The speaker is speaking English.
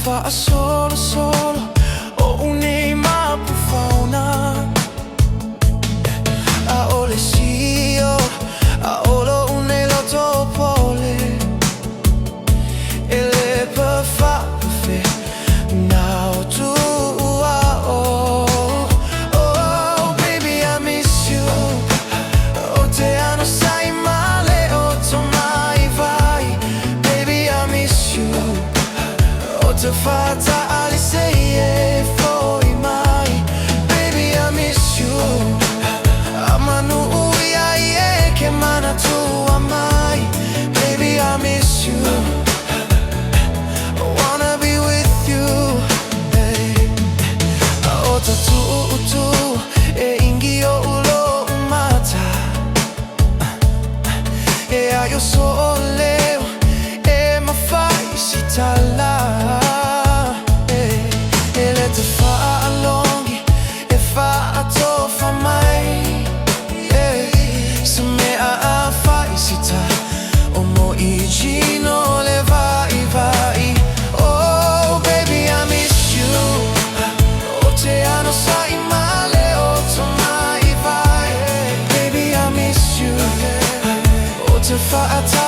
Fa solo solo o un'ima più fauna a ole sio a olo un'eloto pole ele per fa fe now to oh baby I miss you o te ano sai male o to mai vai baby I miss you to fata ali sei e foi mai baby I miss you amanu uia e che mana tua mai baby I miss you I wanna be with you hey. Ota tu e ingio ulo mata e io sole e ma fai si talla to fight.